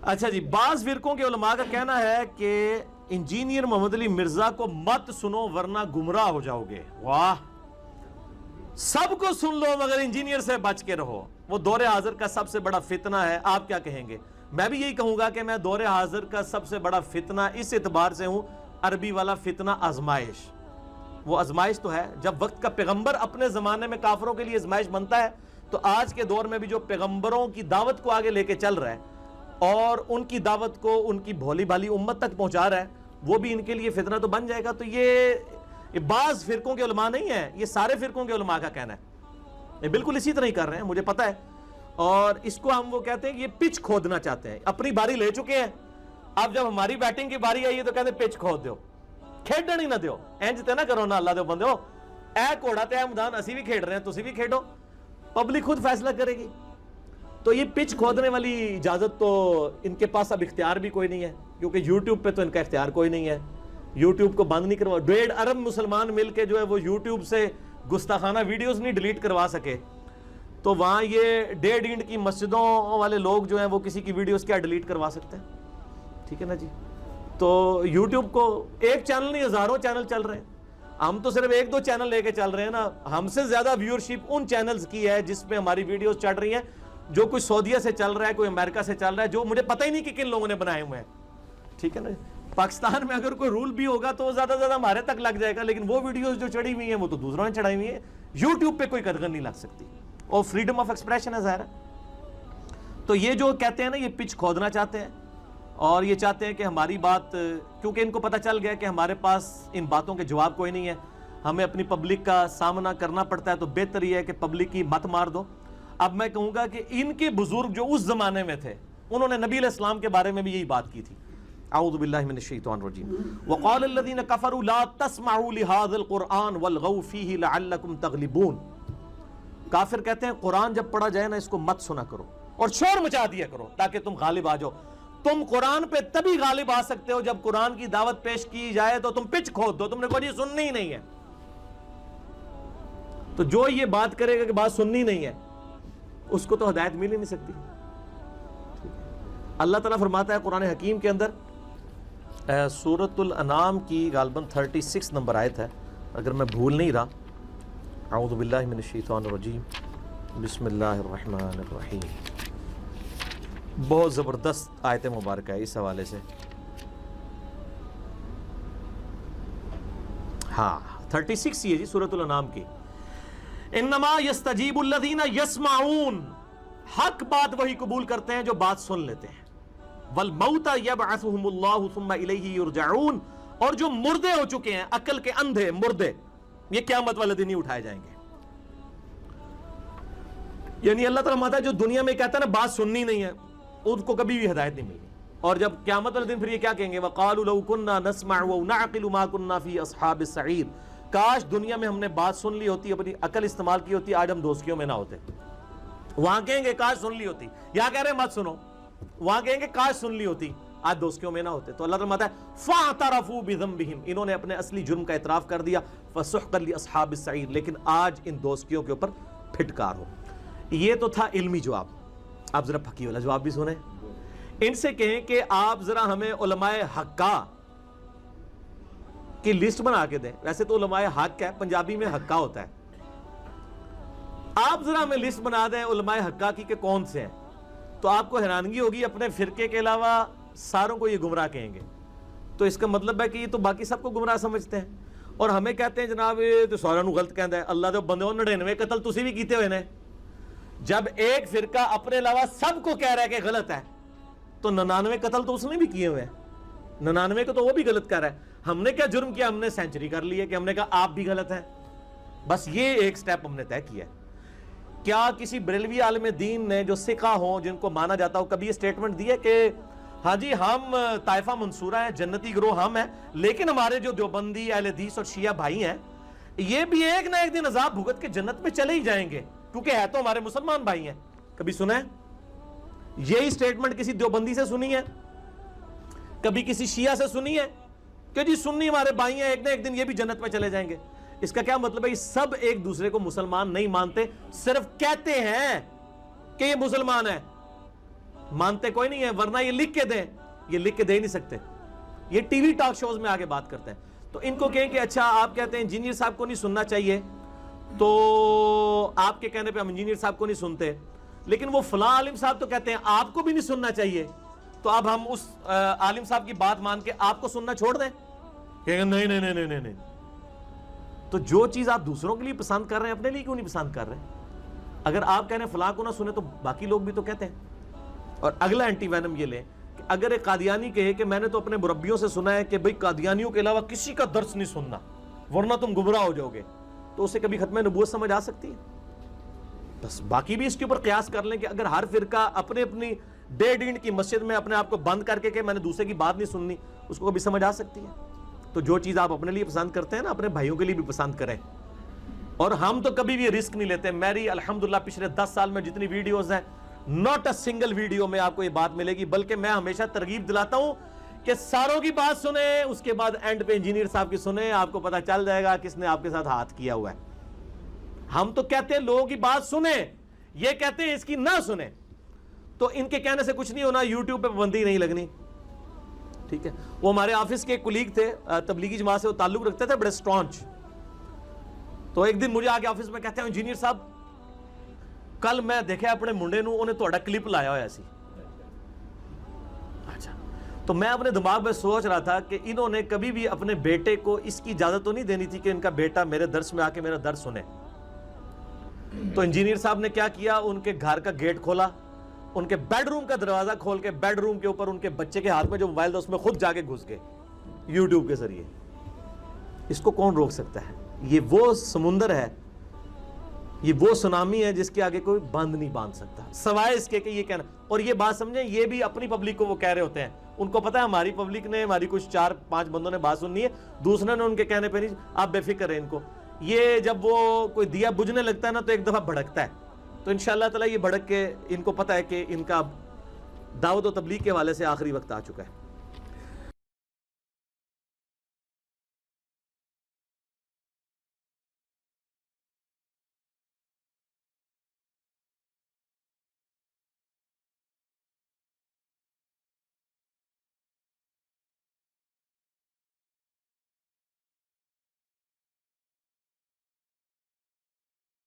اچھا جی، بعض فرقوں کے علماء کا کہنا ہے کہ انجینئر محمد علی مرزا کو مت سنو ورنہ گمراہ ہو جاؤ گے۔ واہ، سب کو سن لو مگر انجینئر سے بچ کے رہو، وہ دور حاضر کا سب سے بڑا فتنہ ہے۔ آپ کیا کہیں گے؟ میں بھی یہی کہوں گا کہ میں دور حاضر کا سب سے بڑا فتنہ اس اعتبار سے ہوں، عربی والا فتنہ آزمائش۔ وہ آزمائش تو ہے، جب وقت کا پیغمبر اپنے زمانے میں کافروں کے لیے آزمائش بنتا ہے، تو آج کے دور میں بھی جو پیغمبروں کی دعوت کو آگے لے کے چل رہا ہے اور ان کی دعوت کو ان کی بھولی بھالی امت تک پہنچا رہا ہے، وہ بھی ان کے لیے فتنہ تو بن جائے گا۔ تو یہ بعض فرقوں کے علماء نہیں ہیں، یہ سارے فرقوں کے علماء کا کہنا ہے، یہ بالکل اسی طرح ہی کر رہے ہیں، مجھے پتہ ہے۔ اور اس کو ہم وہ کہتے ہیں کہ یہ پچ کھودنا چاہتے ہیں، اپنی باری لے چکے ہیں، اب جب ہماری بیٹنگ کی باری آئی ہے تو کہتے ہیں پچ کھود دیو، کھیڈن ہی نہ دیو، اینج تے نہ کرو نا اللہ دے بندے ہو، اے کوڑا تے اے میدان اسی بھی کھیڈ رہے ہیں، تسی بھی کھیڈو، پبلک خود فیصلہ کرے گی۔ تو یہ پچ کھودنے والی اجازت تو ان کے پاس اب اختیار بھی کوئی نہیں ہے، کیونکہ یوٹیوب پہ تو ان کا اختیار کوئی نہیں ہے، یوٹیوب کو بند نہیں کروا، 1.5 ارب مسلمان مل کے جو ہے وہ یوٹیوب سے گستاخانہ ویڈیوز نہیں ڈیلیٹ کروا سکے، تو وہاں یہ 1.5 اینٹ کی مسجدوں والے لوگ جو ہیں وہ کسی کی ویڈیوز کیا ڈیلیٹ کروا سکتے ہیں؟ ٹھیک ہے نا جی۔ تو یوٹیوب کو ایک چینل نہیں، ہزاروں چینل چل رہے ہیں، ہم تو صرف 1-2 چینل لے کے چل رہے ہیں نا۔ ہم سے زیادہ ویورشپ ان چینلز کی ہے جس پہ ہماری ویڈیوز چڑھ رہی ہیں، جو کوئی سعودیہ سے چل رہا ہے، کوئی امریکہ سے چل رہا ہے، جو مجھے پتہ ہی نہیں کہ کن لوگوں نے بنائے ہوئے ہیں۔ ٹھیک ہے نا، پاکستان میں اگر کوئی رول بھی ہوگا تو زیادہ زیادہ ہمارے تک لگ جائے گا، لیکن وہ ویڈیوز جو چڑھی ہوئی ہیں وہ تو دوسروں نے چڑھائی ہوئی ہیں، یوٹیوب پہ کوئی قدغن نہیں لگ سکتی، اور فریڈم آف ایکسپریشن ہے ظاہر ہے۔ تو یہ جو کہتے ہیں نا، یہ پچ کھودنا چاہتے ہیں، اور یہ چاہتے ہیں کہ ہماری بات، کیونکہ ان کو پتہ چل گیا کہ ہمارے پاس ان باتوں کے جواب کوئی نہیں ہے، ہمیں اپنی پبلک کا سامنا کرنا پڑتا ہے، تو بہتر یہ ہے کہ پبلک کی مت مار دو۔ اب میں کہوں گا کہ ان کے بزرگ جو اس زمانے میں تھے، انہوں نے نبی علیہ السلام کے بارے میں بھی یہی بات کی تھی۔ اعوذ باللہ من الشیطان الرجیم۔ وقال الذین کفروا لا تسمعوا لهذا القرآن والغوا فیہ لعلکم تغلبون۔ کافر کہتے ہیں قرآن جب پڑھا جائے نا، اس کو مت سنا کرو اور شور مچا دیا کرو تاکہ تم غالب آ جاؤ۔ تم قرآن پہ تبھی غالب آ سکتے ہو جب قرآن کی دعوت پیش کی جائے تو تم پچ کھود دو، تم نے کوئی سننی ہی نہیں ہے۔ تو جو یہ بات کرے گا کہ بات سننی نہیں ہے، اس کو تو ہدایت مل ہی نہیں سکتی۔ اللہ تعالیٰ فرماتا ہے قرآن حکیم کے اندر، سورۃ الانعام کی غالباً 36 نمبر آیت ہے، اگر میں بھول نہیں رہا۔ اعوذ باللہ من الشیطان الرجیم، بسم اللہ الرحمن الرحیم۔ بہت زبردست آیت مبارکہ ہے اس حوالے سے۔ ہاں 36 ہی ہے جی سورۃ الانعام کی۔ انما یستجیب الذین یسمعون، حق بات وہی قبول کرتے ہیں جو بات سن لیتے ہیں۔ والموتى یبعثهم اللہ ثم الیہ یرجعون، اور جو مردے ہو چکے ہیں، عقل کے اندھے مردے، یہ قیامت والے دن ہی اٹھائے جائیں گے۔ یعنی اللہ تعالیٰ ماتا ہے جو دنیا میں کہتا ہے نا بات سننی نہیں ہے، ان کو کبھی بھی ہدایت نہیں ملی، اور جب قیامت والے دن پھر یہ کیا کہیں گے؟ وقالوا لو كنا نسمع ونعقل ما كنا في اصحاب السعیر، کاش دنیا میں ہم نے بات سن لی ہوتی، اپنی عقل استعمال کی ہوتی، آج ہم دوستیوں میں نہ ہوتے۔ وہاں کہیں گے کاش سن لی ہوتی، یا کہہ رہے ہیں مت سنو، وہاں کہیں گے کاش سن لی ہوتی، آج دوستیوں میں نہ ہوتے۔ تو اللہ تعالیٰ ہے فاعترفوا بذنبہم، انہوں نے اپنے اصلی جرم کا اعتراف کر دیا، فسحقا لاصحاب السعیر، لیکن آج ان دوستیوں کے اوپر پھٹکار ہو۔ یہ تو تھا علمی جواب، آپ ذرا پھکی والا جواب بھی سنیں۔ ان سے کہیں کہ آپ ذرا ہمیں علماء حقہ کی لسٹ بنا کے دیں، ویسے تو علماء حق ہے، پنجابی میں حقہ ہوتا ہے، آپ ذرا ہمیں لسٹ بنا دیں علماء حقہ کی کہ کون سے ہیں، تو آپ کو حیرانگی ہوگی، اپنے فرقے کے علاوہ ساروں کو یہ گمراہ کہیں گے۔ تو اس کا مطلب ہے کہ یہ تو باقی سب کو گمراہ سمجھتے ہیں، اور ہمیں کہتے ہیں جناب یہ تو ساروں غلط کہندا ہے، اللہ دے بندے 99 قتل تسی بھی کیتے ہوئے نے۔ جب ایک فرقہ اپنے علاوہ سب کو کہہ رہا ہے کہ غلط ہے، تو 99 قتل تو اس نے بھی کیے ہوئے ہیں، 99 کو تو وہ بھی غلط کر رہا ہے۔ ہم نے کیا جرم کیا؟ ہم نے سینچری کر لی ہے کہ ہم نے کہا آپ بھی غلط ہیں، بس یہ ایک سٹیپ ہم نے طے کیا ہے۔ کیا کسی بریلوی عالم دین نے جو سکھا ہوں، جن کو مانا جاتا ہو، کبھی یہ سٹیٹمنٹ دی ہے کہ ہاں جی ہم طائفہ منصورہ ہیں، جنتی گروہ ہم ہیں، لیکن ہمارے جو دیوبندی اہل حدیث اور شیعہ بھائی ہیں یہ بھی ایک نہ ایک دن عذاب بھگت کے جنت میں چلے ہی جائیں گے، کیونکہ ہے تو ہمارے مسلمان بھائی ہیں؟ کبھی سنا ہے یہی سٹیٹمنٹ کسی دیوبندی سے سنی ہے؟ کبھی کسی شیعہ سے سنی ہے کہ جی سنی ہمارے بھائی ہیں، ایک نہ ایک دن یہ بھی جنت میں چلے جائیں گے؟ اس کا کیا مطلب ہے؟ یہ سب ایک دوسرے کو مسلمان نہیں مانتے، صرف کہتے ہیں کہ یہ مسلمان ہے، مانتے کوئی نہیں ہے, ورنہ یہ لکھ کے دیں, یہ لکھ کے دے نہیں سکتے. یہ ٹی وی ٹاک شوز میں آگے بات کرتے ہیں. تو ان کو کہیں کہ اچھا آپ کہتے ہیں انجینئر صاحب کو نہیں سننا چاہیے, تو آپ کے کہنے پہ ہم انجینئر صاحب کو نہیں سنتے, لیکن وہ فلاں عالم صاحب تو کہتے ہیں آپ کو بھی نہیں سننا چاہیے, تو اب ہم اس عالم صاحب کی بات مان کے آپ کو سننا چھوڑ دیں؟ کہیں گے نہیں نہیں نہیں نہیں نہیں. تو جو چیز آپ دوسروں کے لیے پسند کر رہے ہیں اپنے لیے کیوں نہیں پسند کر رہے؟ اگر آپ کہنے فلاں کو نہ سنے تو باقی لوگ بھی تو کہتے ہیں. اور اگلا اینٹی وینم یہ لیں کہ اگر ایک قادیانی کہے کہ میں نے تو اپنے مربیوں سے سنا ہے کہ بھئی قادیانیوں کے علاوہ کسی کا درس نہیں سننا ورنہ تم گمراہ ہو جاؤ گے, تو اسے کبھی ختم نبوت سمجھ آ سکتی ہے؟ بس باقی بھی اس کے اوپر قیاس کر لیں کہ اگر ہر فرقہ اپنی ڈیڑھ اینٹ کی مسجد میں اپنے آپ کو بند کر کے کہ میں نے دوسرے کی بات نہیں سننی, اس کو کبھی سمجھ آ سکتی ہے؟ تو جو چیز آپ اپنے لیے پسند کرتے ہیں نا, اپنے بھائیوں کے لیے بھی پسند کریں. اور ہم تو کبھی بھی رسک نہیں لیتے. میری الحمدللہ پچھلے 10 سال میں جتنی ویڈیوز ہیں, ناٹ اے سنگل ویڈیو میں آپ کو یہ بات ملے گی, بلکہ میں ہمیشہ ترغیب دلاتا ہوں کہ ساروں کی بات سنیں, اس کے بعد اینڈ پہ انجینئر صاحب کی سنیں, آپ کو پتا چل جائے گا کس نے آپ کے ساتھ ہاتھ کیا ہوا ہے. ہم تو کہتے ہیں لوگوں کی بات سنیں, یہ کہتے ہیں اس کی نہ سنیں. تو ان کے کہنے سے کچھ نہیں ہونا, یوٹیوب پہ پابندی نہیں لگنی. ٹھیک ہے, وہ ہمارے آفس کے ایک کولیگ تھے, تبلیغی جماعت سے وہ تعلق رکھتے تھے, بڑے سٹرانچ. تو ایک دن مجھے آگے آفس میں کہتے ہیں انجینئر صاحب کل میں دیکھا اپنے منڈے نو انہیں تھوڑا کلپ لایا ہوا سی. اچھا, تو میں اپنے دماغ میں سوچ رہا تھا کہ انہوں نے کبھی بھی اپنے بیٹے کو اس کی اجازت تو نہیں دینی تھی کہ ان کا بیٹا میرے درس میں آ کے میرا درس سنے. تو انجینئر صاحب نے کیا کیا, ان کے گھر کا گیٹ کھولا, ان کے بیڈ روم کا دروازہ کھول کے بیڈ روم کے اوپر ان کے بچے کے ہاتھ میں جو موبائل تھا اس میں خود جا کے گھس گئے یوٹیوب کے ذریعے. اس کو کون روک سکتا ہے؟ یہ وہ سمندر ہے, یہ وہ سونامی ہے جس کے آگے کوئی بند نہیں باندھ سکتا, سوائے اس کے کہ یہ کہنا. اور یہ بات سمجھیں, یہ بھی اپنی پبلک کو وہ کہہ رہے ہوتے ہیں, ان کو پتا ہے ہماری پبلک نے, ہماری کچھ 4-5 بندوں نے بات سننی ہے, دوسرے نے ان کے کہنے پہ نہیں. آپ بے فکر ہیں ان کو, یہ جب وہ کوئی دیا بجھنے لگتا ہے نا تو ایک دفعہ بھڑکتا ہے. تو انشاءاللہ تعالیٰ یہ بھڑک کے ان کو پتا ہے کہ ان کا دعوت و تبلیغ کے حوالے سے آخری وقت آ چکا ہے.